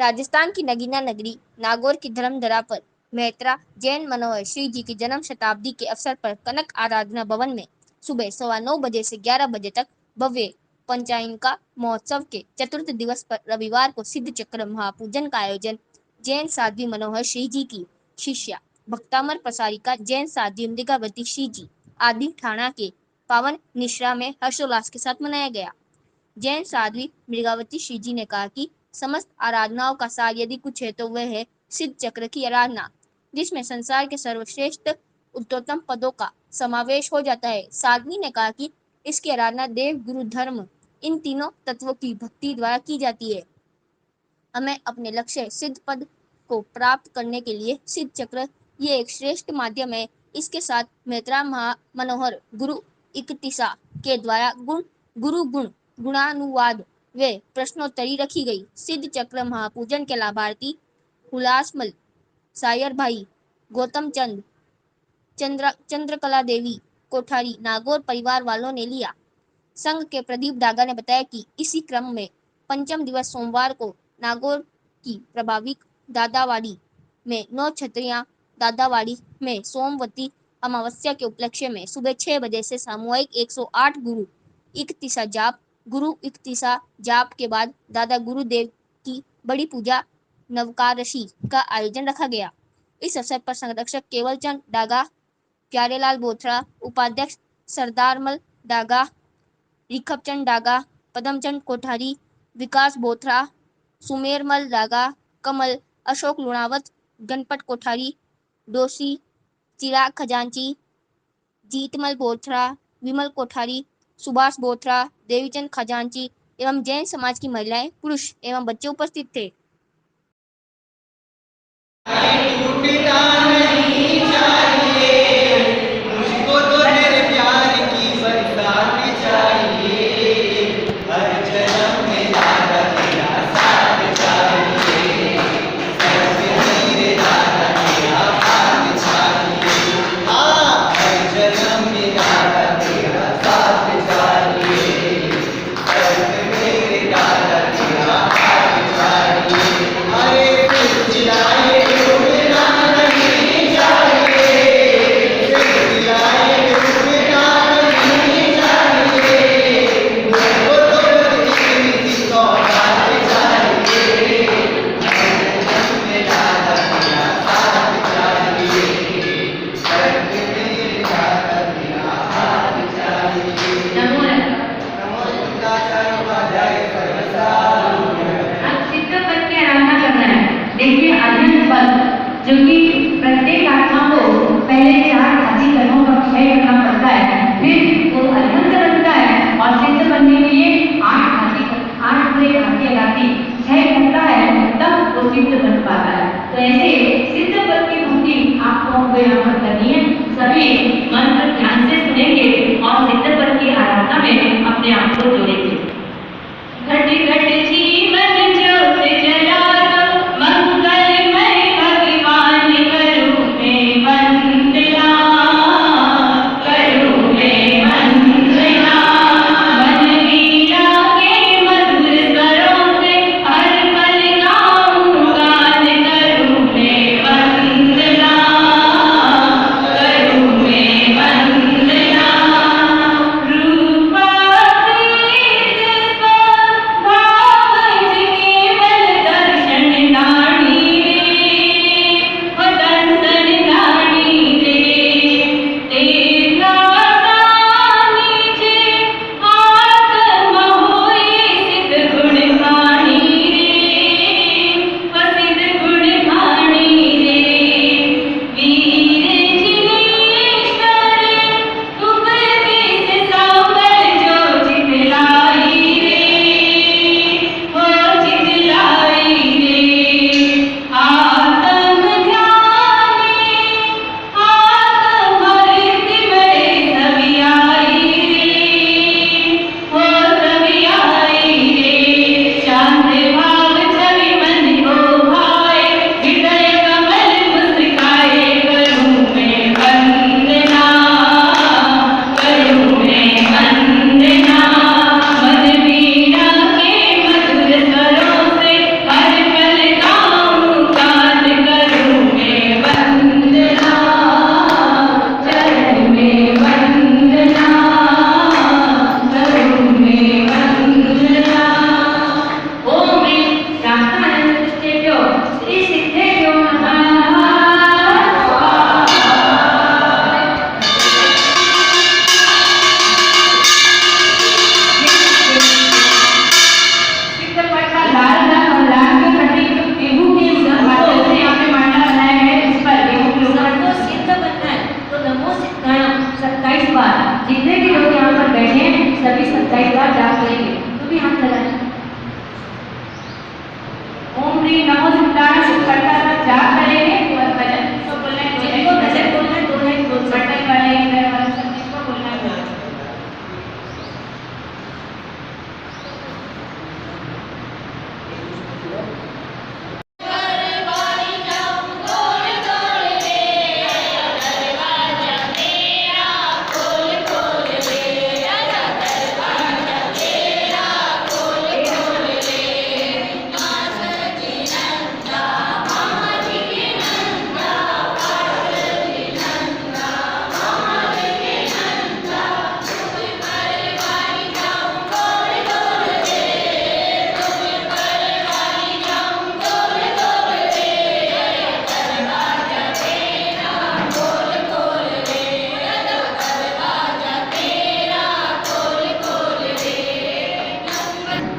राजस्थान की नगीना नगरी नागौर की धर्मधरा पर मेहतरा जैन मनोहर श्री जी की जन्म शताब्दी के अवसर पर कनक आराधना भवन में सुबह 9:15 बजे से 11 बजे तक भव्य पंचायिका महोत्सव के चतुर्थ दिवस पर रविवार को सिद्ध चक्र महापूजन का आयोजन जैन साध्वी मनोहर श्री जी की शिष्या भक्तामर प्रसारिका जैन साध्वी मृगावती श्री जी आदि ठाणा के पावन निश्रा में हर्षोल्लास के साथ मनाया गया। जैन साध्वी मृगावती श्री जी ने कहा कि समस्त आराधनाओं का सार यदि कुछ है तो वह है सिद्ध चक्र की आराधना, जिसमें संसार के सर्वश्रेष्ठ उत्तोत्तम पदों का समावेश हो जाता है। साध्वी ने कहा कि इसकी आराधना देव गुरु धर्म इन तीनों तत्वों की भक्ति द्वारा की जाती है। हमें अपने लक्ष्य सिद्ध पद को प्राप्त करने के लिए सिद्ध चक्र ये एक श्रेष्ठ माध्यम है। इसके साथ मेहतरा मनोहर गुरु इकतीसा के द्वारा गुरु गुण गुणानुवाद व प्रश्नोत्तरी रखी गई। सिद्ध चक्र महापूजन के लाभार्थी हुलासमल सायर भाई गौतम चंद्रकला देवी कोठारी नागौर परिवार वालों ने लिया। संघ के प्रदीप डागा ने बताया कि इसी क्रम में पंचम दिवस सोमवार को नागौर की प्रभाविक दादावाड़ी में 9 छत्रियां दादावाड़ी में सोमवती अमावस्या के उपलक्ष्य में सुबह 6 बजे से सामूहिक 108 गुरु इकतीसा जाप के बाद दादा गुरुदेव की बड़ी पूजा नवकारशी का आयोजन रखा गया। इस अवसर पर संरक्षक केवलचंद डागा, प्यारेलाल बोथरा, उपाध्यक्ष सरदारमल डागा, रिखपचंद डागा, पदमचंद कोठारी, विकास बोथरा, सुमेरमल डागा, कमल, अशोक लुणावत, गणपत कोठारी, डोसी, चिराग खजांची, जीतमल बोथरा, विमल कोठारी, सुभाष बोथरा, देवीचंद खजांची एवं जैन समाज की महिलाएं, पुरुष एवं बच्चे उपस्थित थे। जो कि प्रत्येक आत्मा को पहले 4 घाती कर्मों का क्षय करना पड़ता है, फिर वो अनंत बनता है और सिद्ध बनने के लिए 8 पूरे घाती क्षय करता है, तब वो सिद्ध बन पाता है। तो ऐसे सिद्ध पद की भक्ति आपको यहाँ पर करनी है। सभी मंत्र ध्यान से सुनेंगे और सिद्ध पद की आराधना में अपने आप को जोड़ेंगे। घट घट जीवन ज्योत जला दो, मंगलमय भगवान जितने भी लोग यहाँ पर बैठे हैं सभी 27 बार जाप करेंगे। तो भी हाथ लगाएं। ओम ह्रीं नमो सिद्धाय करता जाप करेंगे और भजन तो बोलना है, जिनको भजन बोलना है दो लाइन बोल, बटन वाले इधर वाले सब जिसको बोलना है बोलो।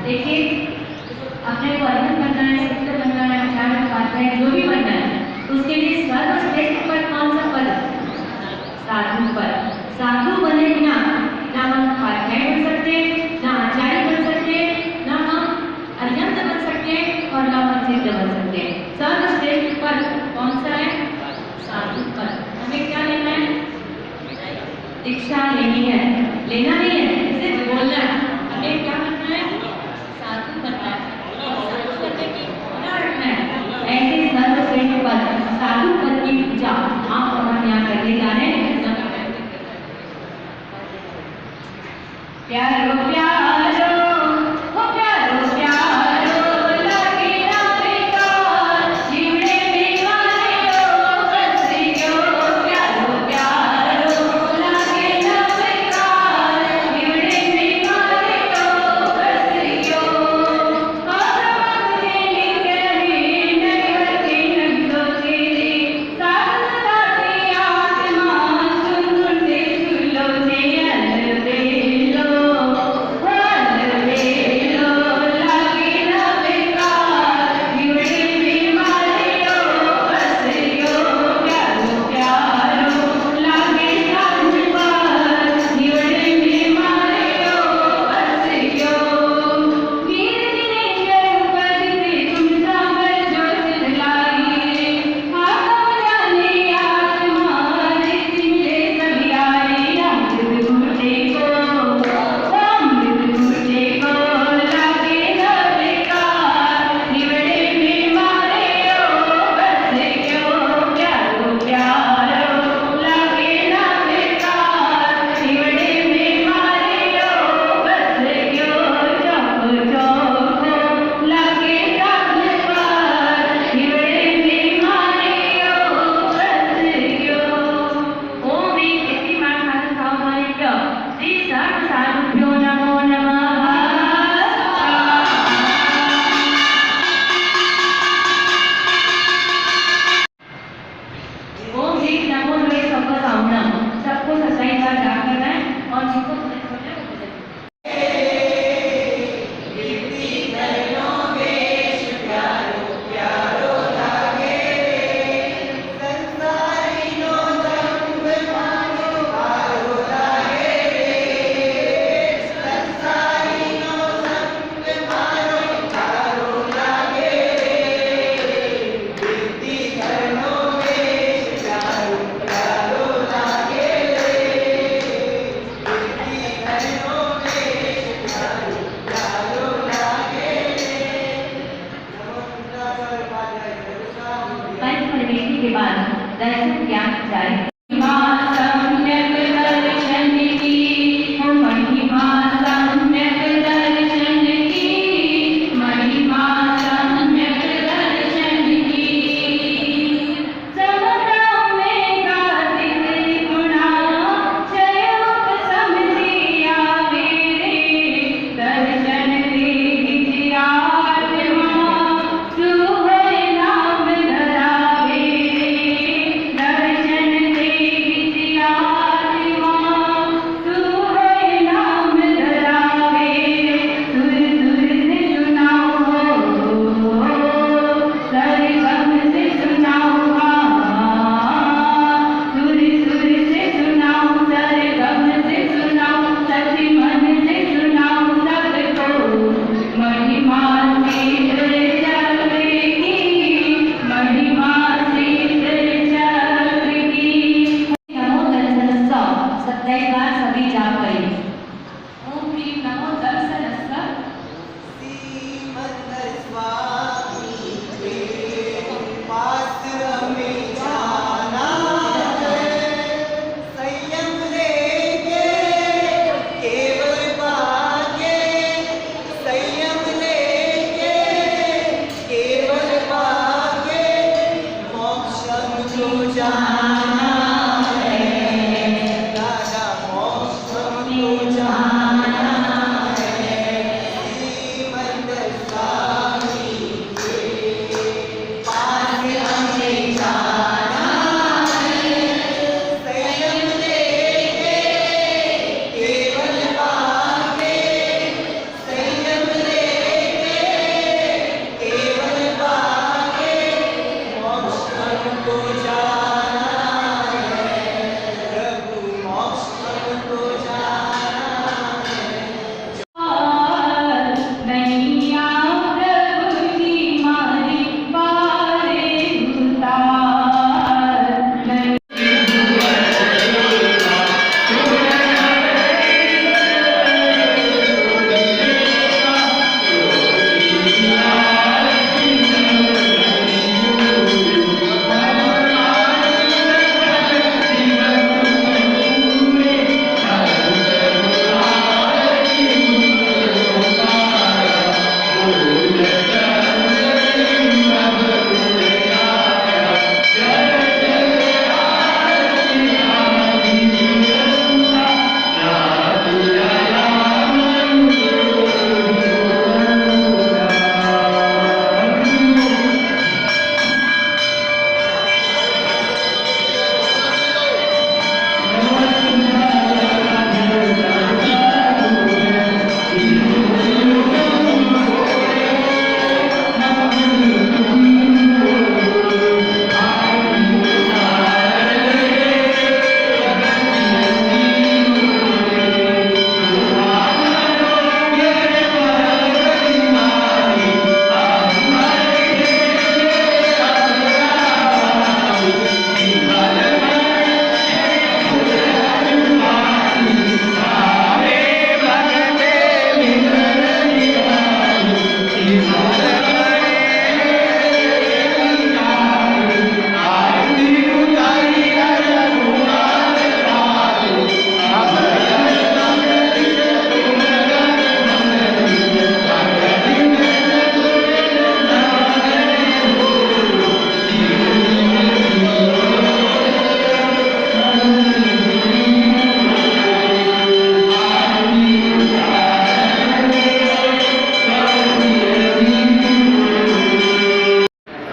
देखिए अपने को अर्हत बनना है, सिद्ध बनना है, आचार्य उपाध्याय जो भी बनना है, उसके लिए सर्वश्रेष्ठ पद कौन सा पद? साधु पद। साधु बने बिना ना हम उपाध्याय बन सकते, ना आचार्य बन सकते, ना हम अर्हत बन सकते और ना हम सिद्ध बन सकते। सर्वश्रेष्ठ पद कौन सा है? साधु पद। हमें क्या लेना है? दीक्षा लेनी है, लेना नहीं है, सिर्फ बोलना है। हमें क्या करना है? साधु बनना है। साधु बनने की होना रखना है। ऐसे सर्वश्रेष्ठ पद साधु पद की पूजा आप और हम यहाँ करने जा रहे हैं। प्यारो प्यारो हो प्यारो प्यारो लगे ना बेकार जीवने दीवाने हो बस क्यों प्यारो प्यारो लगे ना बेकार जीवने दीवाने हो बस क्यों आसमान के निकली नगर की नगरों तेरी साथ साथी आत्मा सुन सुन दे सुलो से अलबेलो जाप करें। ओम ह्रीं नमो दर्शनस्व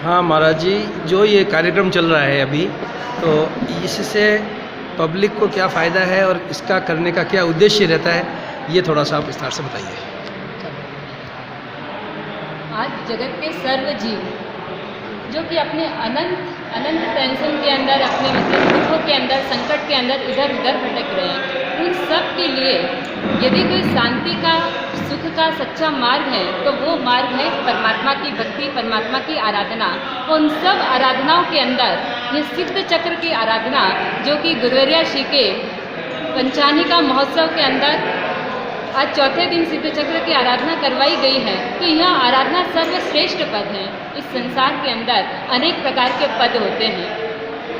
हाँ महाराज जी, जो ये कार्यक्रम चल रहा है अभी, तो इससे पब्लिक को क्या फ़ायदा है और इसका करने का क्या उद्देश्य रहता है, ये थोड़ा सा आप विस्तार से बताइए। आज जगत के सर्व जीव जो कि अपने अनंत अनंत टेंशन के अंदर, अपने मतलब दुखों के अंदर, संकट के अंदर इधर उधर भटक रहे हैं, उन सब के लिए यदि कोई शांति का, सुख का सच्चा मार्ग है तो वो मार्ग है परमात्मा की भक्ति, परमात्मा की आराधना। उन सब आराधनाओं के अंदर ये सिद्ध चक्र की आराधना, जो कि गुरुवर्या श्री के पंचानिका महोत्सव के अंदर आज चौथे दिन सिद्ध चक्र की आराधना करवाई गई है। तो यह आराधना सर्वश्रेष्ठ पद है। इस संसार के अंदर अनेक प्रकार के पद होते हैं।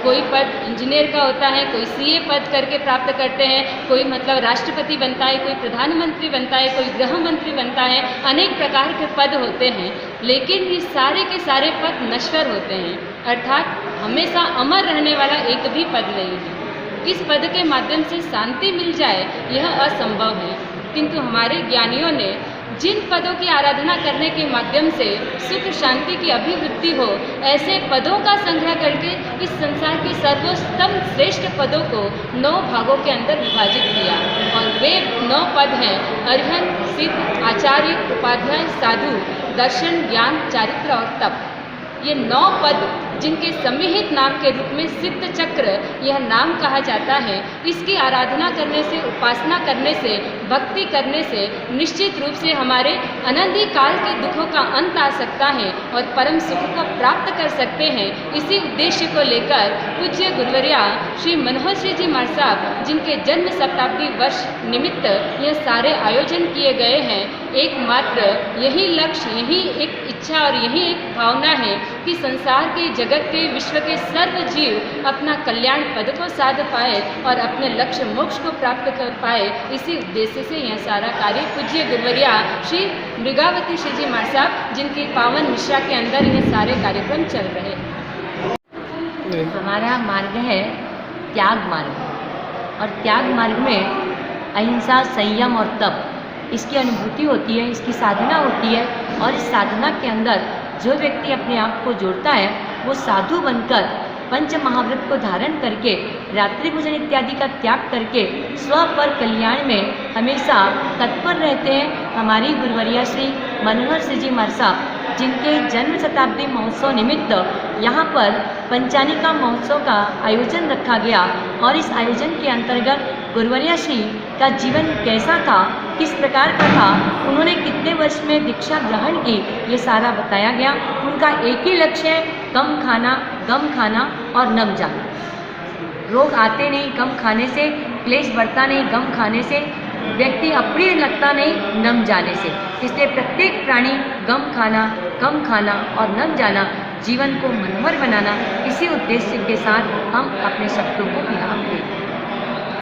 कोई पद इंजीनियर का होता है, कोई सीए पद करके प्राप्त करते हैं, कोई मतलब राष्ट्रपति बनता है, कोई प्रधानमंत्री बनता है, कोई गृह मंत्री बनता है। अनेक प्रकार के पद होते हैं, लेकिन ये सारे के सारे पद नश्वर होते हैं, अर्थात हमेशा अमर रहने वाला एक भी पद नहीं है। इस पद के माध्यम से शांति मिल जाए यह असंभव है, किंतु हमारे ज्ञानियों ने जिन पदों की आराधना करने के माध्यम से सुख शांति की अभिवृद्धि हो, ऐसे पदों का संग्रह करके इस संसार के सर्वोत्तम श्रेष्ठ पदों को 9 भागों के अंदर विभाजित किया। और वे 9 पद हैं अरिहंत, सिद्ध, आचार्य, उपाध्याय, साधु, दर्शन, ज्ञान, चारित्र और तप। ये 9 पद जिनके सम्मिहित नाम के रूप में सिद्ध चक्र यह नाम कहा जाता है, इसकी आराधना करने से, उपासना करने से, भक्ति करने से निश्चित रूप से हमारे अनंत काल के दुखों का अंत आ सकता है और परम सुख को प्राप्त कर सकते हैं। इसी उद्देश्य को लेकर पूज्य गुरुवर्या श्री मनोहर श्री जी महाराज साहब, जिनके जन्म शताब्दी वर्ष निमित्त यह सारे आयोजन किए गए हैं, एकमात्र यही लक्ष्य, यही एक इच्छा और यही एक भावना है कि संसार के, जगत के, विश्व के सर्व जीव अपना कल्याण पद को साध पाए और अपने लक्ष्य मोक्ष को प्राप्त कर पाए। इसी उद्देश्य से यह सारा कार्य पूज्य गुरुवर्या श्री मृगावती श्री जी महाराज साहब, जिनकी पावन निष्ठा के अंदर यह सारे कार्यक्रम चल रहे हैं। हमारा मार्ग है त्याग मार्ग, और त्याग मार्ग में अहिंसा, संयम और तप, इसकी अनुभूति होती है, इसकी साधना होती है। और इस साधना के अंदर जो व्यक्ति अपने आप को जोड़ता है वो साधु बनकर पंच महाव्रत को धारण करके, रात्रि भोजन इत्यादि का त्याग करके स्व पर कल्याण में हमेशा तत्पर रहते हैं। हमारी गुरुवर्या श्री मनोहर श्री जी महाराज साहब, जिनके जन्म शताब्दी महोत्सव निमित्त यहाँ पर पंचानिका महोत्सव का आयोजन रखा गया, और इस आयोजन के अंतर्गत गुरुवर्या श्री का जीवन कैसा था, किस प्रकार का था, उन्होंने कितने वर्ष में दीक्षा ग्रहण की, ये सारा बताया गया। उनका एक ही लक्ष्य है, कम खाना, गम खाना और नम जाना। रोग आते नहीं गम खाने से, क्लेश बढ़ता नहीं गम खाने से, व्यक्ति अप्रिय लगता नहीं नम जाने से। इसलिए प्रत्येक प्राणी गम खाना और नम जाना, जीवन को मनोहर बनाना, इसी उद्देश्य के साथ हम अपने शब्दों को विराम दें।